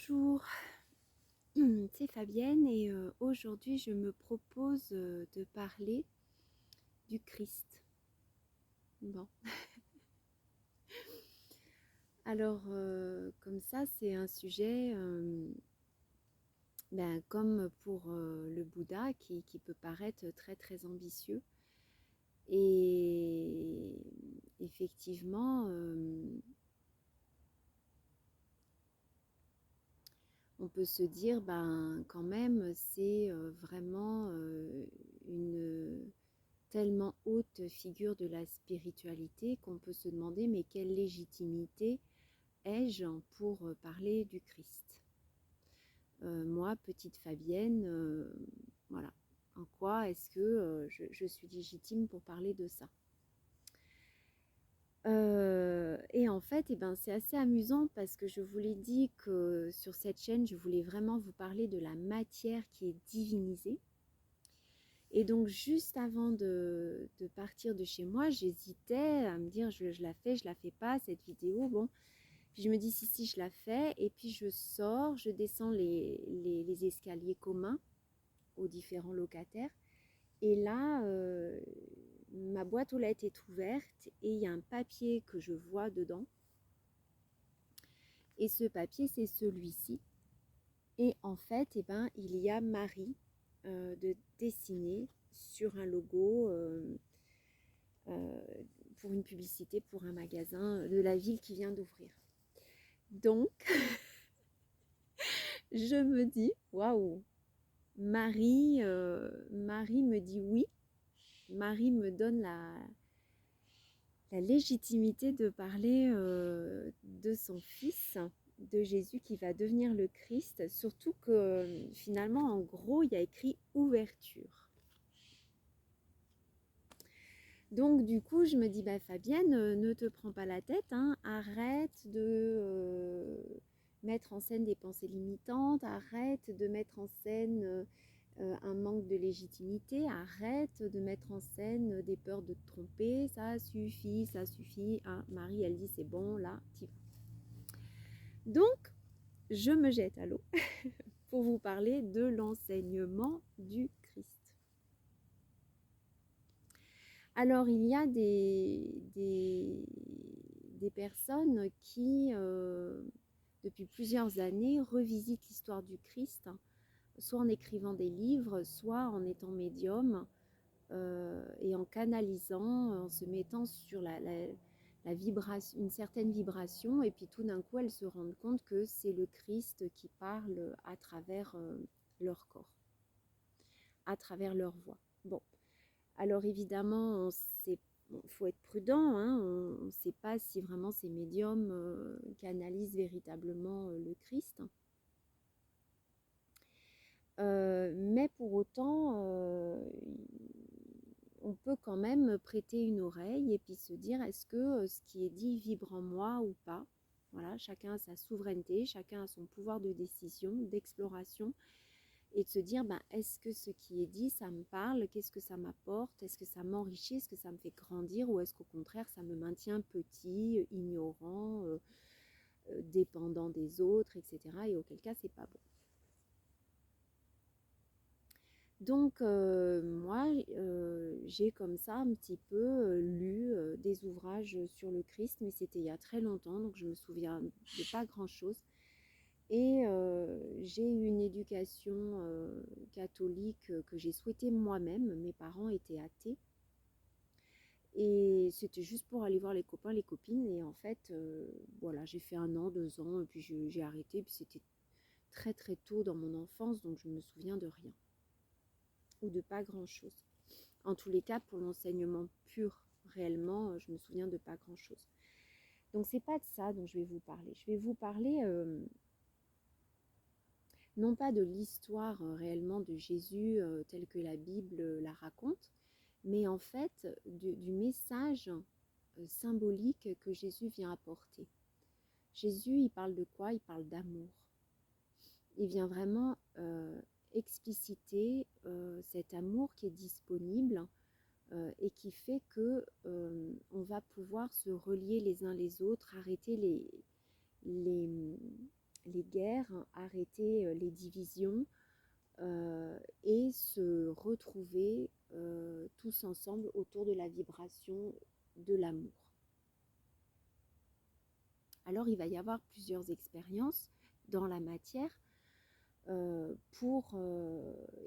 Bonjour, c'est Fabienne et aujourd'hui je me propose de parler du Christ. Bon, alors comme ça c'est un sujet comme pour le Bouddha qui peut paraître très très ambitieux et effectivement on peut se dire quand même c'est vraiment une tellement haute figure de la spiritualité qu'on peut se demander mais quelle légitimité ai-je pour parler du Christ. Moi, petite Fabienne, voilà. En quoi est-ce que je suis légitime pour parler de ça? Et en fait, c'est assez amusant parce que je vous l'ai dit que sur cette chaîne, je voulais vraiment vous parler de la matière qui est divinisée. Et donc, juste avant de partir de chez moi, j'hésitais à me dire, je la fais, je la fais pas, cette vidéo. Bon, puis je me dis, si, je la fais. Et puis, je sors, je descends les escaliers communs aux différents locataires. Et là, ma boîte aux lettres est ouverte et il y a un papier que je vois dedans. Et ce papier, c'est celui-ci. Et en fait, il y a Marie de dessiner sur un logo pour une publicité pour un magasin de la ville qui vient d'ouvrir. Donc, je me dis, waouh, Marie me dit oui. Marie me donne la légitimité de parler de son fils, de Jésus qui va devenir le Christ. Surtout que finalement, en gros, il y a écrit ouverture. Donc du coup, je me dis, Fabienne, ne te prends pas la tête, hein, arrête de mettre en scène des pensées limitantes, arrête de mettre en scène un manque de légitimité, arrête de mettre en scène des peurs de te tromper, ça suffit, ça suffit. Hein. Marie, elle dit, c'est bon, là, t'y vas. Donc, je me jette à l'eau pour vous parler de l'enseignement du Christ. Alors, il y a des personnes qui, depuis plusieurs années, revisitent l'histoire du Christ, soit en écrivant des livres, soit en étant médium et en canalisant, en se mettant sur la vibration, une certaine vibration, et puis tout d'un coup, elles se rendent compte que c'est le Christ qui parle à travers leur corps, à travers leur voix. Bon. Alors évidemment, il faut être prudent, hein, on ne sait pas si vraiment ces médiums canalisent véritablement le Christ. Mais pour autant, on peut quand même prêter une oreille et puis se dire, est-ce que ce qui est dit vibre en moi ou pas? Voilà, chacun a sa souveraineté, chacun a son pouvoir de décision, d'exploration. Et de se dire, est-ce que ce qui est dit, ça me parle? Qu'est-ce que ça m'apporte? Est-ce que ça m'enrichit? Est-ce que ça me fait grandir? Ou est-ce qu'au contraire, ça me maintient petit, ignorant, dépendant des autres, etc. Et auquel cas, c'est pas bon. Donc, moi, j'ai comme ça un petit peu lu des ouvrages sur le Christ, mais c'était il y a très longtemps, donc je me souviens de pas grand-chose. Et j'ai eu une éducation catholique que j'ai souhaitée moi-même. Mes parents étaient athées. Et c'était juste pour aller voir les copains, les copines. Et en fait, voilà, j'ai fait 1 an, 2 ans, et puis j'ai arrêté. Puis c'était très très tôt dans mon enfance, donc je me souviens de rien. Ou de pas grand-chose. En tous les cas, pour l'enseignement pur, réellement, je me souviens de pas grand-chose. Donc c'est pas de ça dont je vais vous parler. Je vais vous parler... non pas de l'histoire réellement de Jésus telle que la Bible la raconte, mais en fait du message symbolique que Jésus vient apporter. Jésus, il parle de quoi? Il parle d'amour. Il vient vraiment expliciter cet amour qui est disponible et qui fait que on va pouvoir se relier les uns les autres, arrêter les les guerres, arrêter les divisions et se retrouver tous ensemble autour de la vibration de l'amour. Alors il va y avoir plusieurs expériences dans la matière pour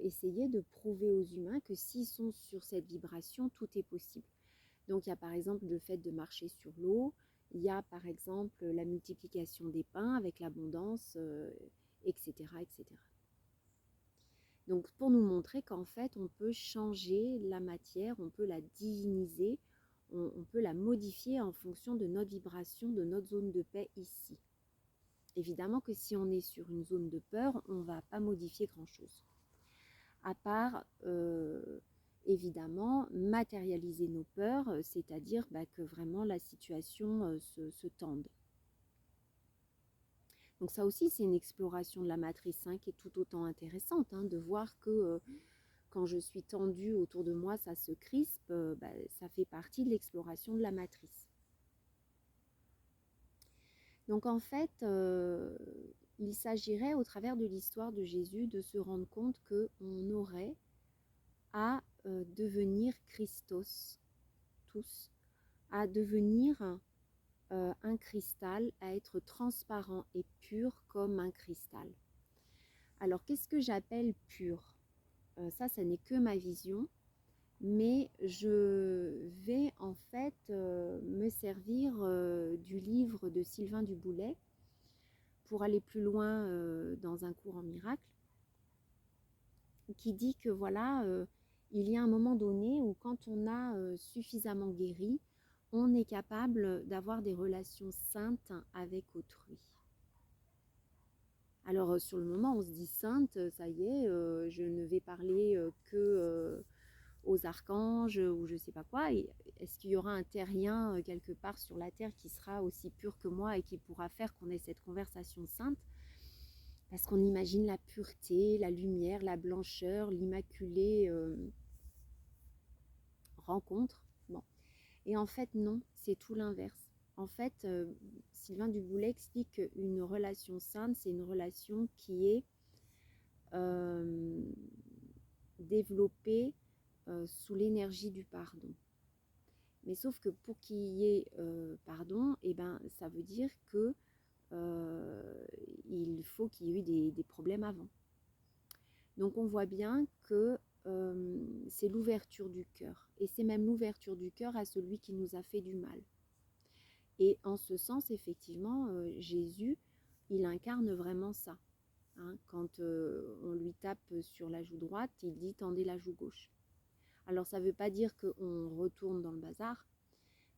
essayer de prouver aux humains que s'ils sont sur cette vibration, tout est possible. Donc il y a par exemple le fait de marcher sur l'eau, il y a par exemple la multiplication des pains avec l'abondance, etc., etc. Donc pour nous montrer qu'en fait on peut changer la matière, on peut la diviniser, on peut la modifier en fonction de notre vibration, de notre zone de paix ici. Évidemment que si on est sur une zone de peur, on ne va pas modifier grand-chose. À part, évidemment, matérialiser nos peurs, c'est-à-dire que vraiment la situation se tende. Donc ça aussi, c'est une exploration de la matrice qui est tout autant intéressante, de voir que quand je suis tendue autour de moi, ça se crispe, ça fait partie de l'exploration de la matrice. Donc en fait, il s'agirait au travers de l'histoire de Jésus de se rendre compte qu'on aurait à devenir Christos, tous, à devenir un cristal, à être transparent et pur comme un cristal. Alors qu'est-ce que j'appelle pur ? Ça n'est que ma vision, mais je vais en fait me servir du livre de Sylvain Duboullay pour aller plus loin dans un cours en miracle, qui dit que voilà, il y a un moment donné où quand on a suffisamment guéri, on est capable d'avoir des relations saintes avec autrui. Alors sur le moment, on se dit sainte, ça y est, je ne vais parler que aux archanges ou je sais pas quoi. Est-ce qu'il y aura un terrien quelque part sur la terre qui sera aussi pur que moi et qui pourra faire qu'on ait cette conversation sainte ? Parce qu'on imagine la pureté, la lumière, la blancheur, l'immaculée rencontre. Bon. Et en fait, non, c'est tout l'inverse. En fait, Sylvain Duboullay explique qu'une relation sainte, c'est une relation qui est développée sous l'énergie du pardon. Mais sauf que pour qu'il y ait pardon, ça veut dire que il faut qu'il y ait eu des problèmes avant. Donc on voit bien que c'est l'ouverture du cœur. Et c'est même l'ouverture du cœur à celui qui nous a fait du mal. Et en ce sens, effectivement, Jésus, il incarne vraiment ça. Quand on lui tape sur la joue droite, il dit « tendez la joue gauche ». Alors ça ne veut pas dire qu'on retourne dans le bazar,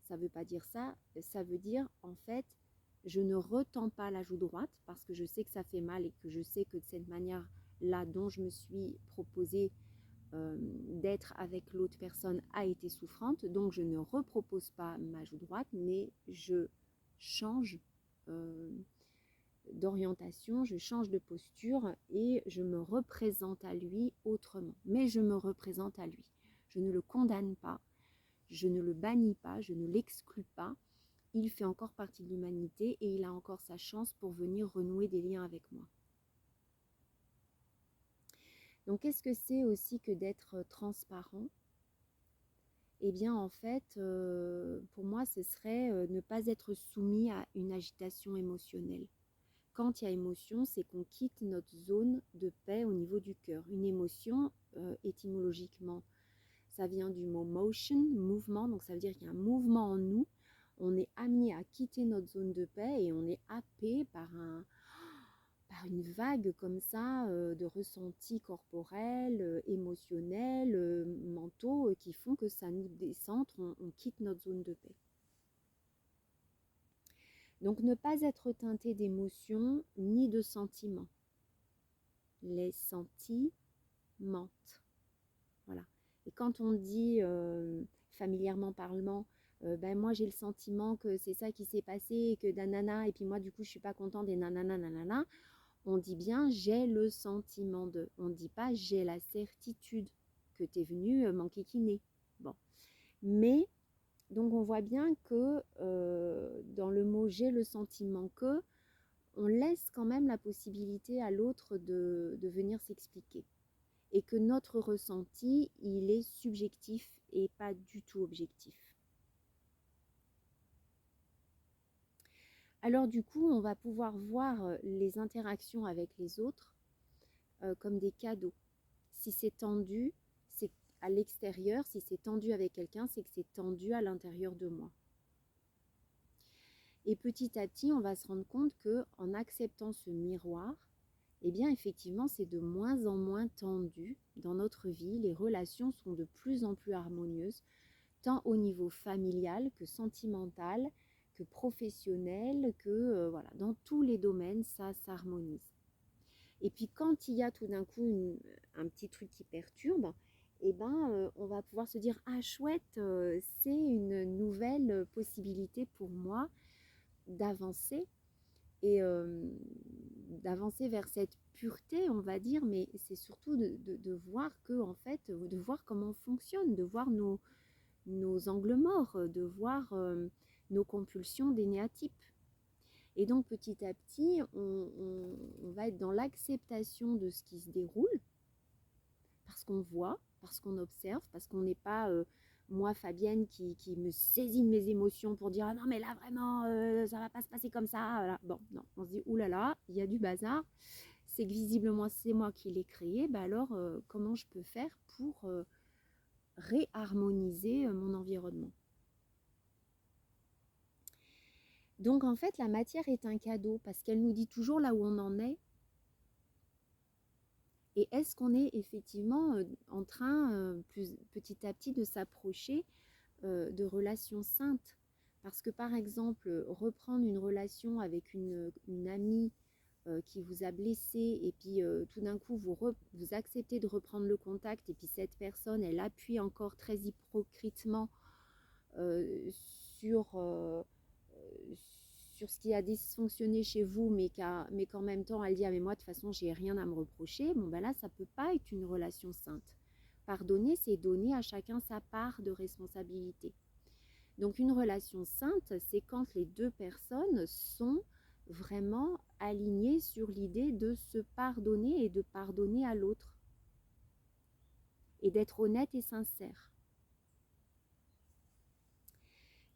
ça ne veut pas dire ça, ça veut dire en fait, je ne retends pas la joue droite parce que je sais que ça fait mal et que je sais que de cette manière-là dont je me suis proposée d'être avec l'autre personne a été souffrante, donc je ne repropose pas ma joue droite, mais je change d'orientation, je change de posture et je me représente à lui autrement. Mais je me représente à lui. Je ne le condamne pas, je ne le bannis pas, je ne l'exclus pas. Il fait encore partie de l'humanité et il a encore sa chance pour venir renouer des liens avec moi. Donc, qu'est-ce que c'est aussi que d'être transparent ? Eh bien, en fait, pour moi, ce serait ne pas être soumis à une agitation émotionnelle. Quand il y a émotion, c'est qu'on quitte notre zone de paix au niveau du cœur. Une émotion, étymologiquement, ça vient du mot motion, mouvement, donc ça veut dire qu'il y a un mouvement en nous. On est amené à quitter notre zone de paix et on est happé par une vague comme ça de ressentis corporels, émotionnels, mentaux qui font que ça nous décentre, on quitte notre zone de paix. Donc ne pas être teinté d'émotions ni de sentiments. Les sentiments. Voilà. Et quand on dit familièrement parlant, moi j'ai le sentiment que c'est ça qui s'est passé et que nanana, et puis moi du coup je suis pas content des nanana nanana, on dit bien j'ai le sentiment de. On ne dit pas j'ai la certitude que tu es venu m'enquiquiner. Bon. Mais donc on voit bien que dans le mot j'ai le sentiment que, on laisse laisse quand même la possibilité à l'autre de venir s'expliquer. Et que notre ressenti, il est subjectif et pas du tout objectif. Alors du coup, on va pouvoir voir les interactions avec les autres comme des cadeaux. Si c'est tendu, c'est à l'extérieur. Si c'est tendu avec quelqu'un, c'est que c'est tendu à l'intérieur de moi. Et petit à petit, on va se rendre compte qu'en acceptant ce miroir, eh bien effectivement, c'est de moins en moins tendu dans notre vie. Les relations sont de plus en plus harmonieuses, tant au niveau familial que sentimental, que professionnel, que voilà, dans tous les domaines, ça s'harmonise. Et puis quand il y a tout d'un coup un petit truc qui perturbe, eh ben, on va pouvoir se dire ah chouette, c'est une nouvelle possibilité pour moi d'avancer et d'avancer vers cette pureté, on va dire, mais c'est surtout de voir que en fait, de voir comment on fonctionne, de voir nos angles morts, de voir nos compulsions des néatypes. Et donc petit à petit, on va être dans l'acceptation de ce qui se déroule, parce qu'on voit, parce qu'on observe, parce qu'on n'est pas, moi Fabienne, qui me saisit de mes émotions pour dire ah non mais là vraiment ça va pas se passer comme ça. Voilà. Bon, non, on se dit oulala, il y a du bazar, c'est que visiblement c'est moi qui l'ai créé, bah alors comment je peux faire pour réharmoniser mon environnement. Donc en fait, la matière est un cadeau parce qu'elle nous dit toujours là où on en est. Et est-ce qu'on est effectivement en train, petit à petit, de s'approcher de relations saintes? Parce que par exemple, reprendre une relation avec une amie qui vous a blessé et puis tout d'un coup vous acceptez de reprendre le contact et puis cette personne, elle appuie encore très hypocritement euh, sur, euh, sur ce qui a dysfonctionné chez vous, mais qu'en même temps elle dit ah mais moi de toute façon j'ai rien à me reprocher, bon ben là ça peut pas être une relation sainte. Pardonner, c'est donner à chacun sa part de responsabilité. Donc une relation sainte, c'est quand les deux personnes sont vraiment alignées sur l'idée de se pardonner et de pardonner à l'autre et d'être honnête et sincère.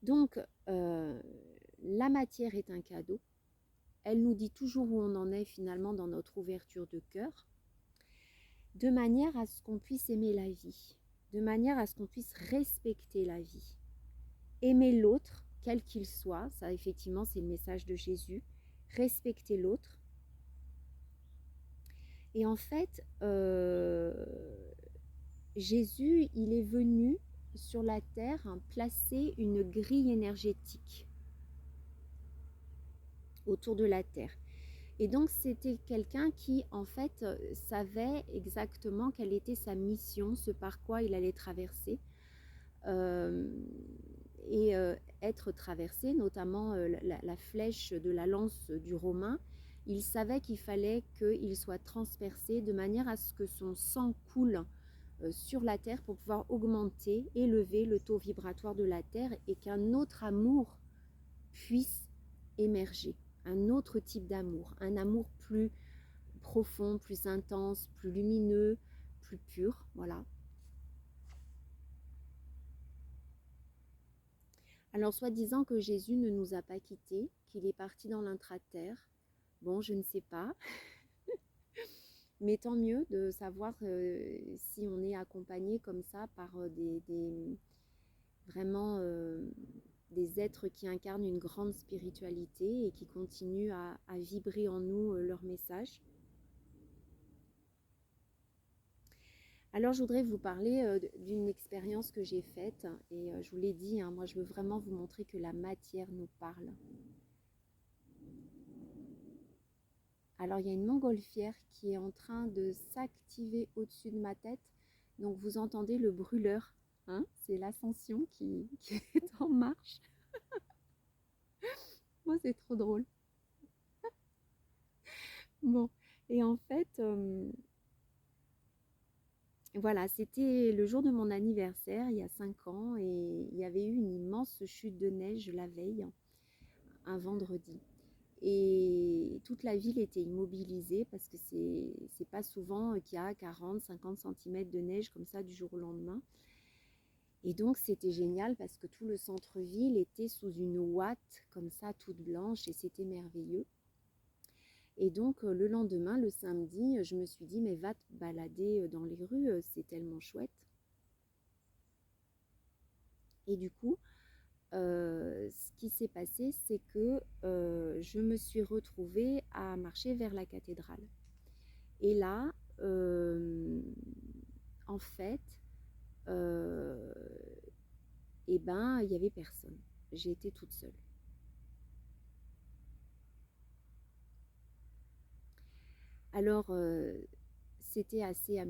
Donc la matière est un cadeau. Elle nous dit toujours où on en est finalement dans notre ouverture de cœur, de manière à ce qu'on puisse aimer la vie, de manière à ce qu'on puisse respecter la vie. Aimer l'autre, quel qu'il soit, ça effectivement c'est le message de Jésus, respecter l'autre. Et en fait, Jésus, il est venu sur la terre placer une grille énergétique autour de la terre. Et donc c'était quelqu'un qui en fait savait exactement quelle était sa mission, ce par quoi il allait traverser et être traversé, notamment la flèche de la lance du Romain. Il savait qu'il fallait qu'il soit transpercé de manière à ce que son sang coule sur la terre pour pouvoir augmenter, élever le taux vibratoire de la terre et qu'un autre amour puisse émerger, un autre type d'amour, un amour plus profond, plus intense, plus lumineux, plus pur, voilà. Alors, soi-disant que Jésus ne nous a pas quittés, qu'il est parti dans l'intra-terre, bon, je ne sais pas, mais tant mieux de savoir si on est accompagné comme ça par vraiment des êtres qui incarnent une grande spiritualité et qui continuent à vibrer en nous leur message. Alors je voudrais vous parler d'une expérience que j'ai faite et je vous l'ai dit, hein, moi je veux vraiment vous montrer que la matière nous parle. Alors il y a une montgolfière qui est en train de s'activer au-dessus de ma tête, donc vous entendez le brûleur, hein, c'est l'ascension qui est en marche. Moi c'est trop drôle. Bon, et en fait, voilà, c'était le jour de mon anniversaire, il y a 5 ans, et il y avait eu une immense chute de neige la veille, un vendredi. et toute la ville était immobilisée parce que c'est pas souvent qu'il y a 40-50 cm de neige comme ça du jour au lendemain. Et donc c'était génial parce que tout le centre-ville était sous une ouate comme ça toute blanche et c'était merveilleux. Et donc le lendemain, le samedi, je me suis dit mais va te balader dans les rues, c'est tellement chouette. Et du coup, ce qui s'est passé, c'est que je me suis retrouvée à marcher vers la cathédrale. Et là, en fait, euh, eh ben, il n'y avait personne. J'ai été toute seule. Alors, c'était assez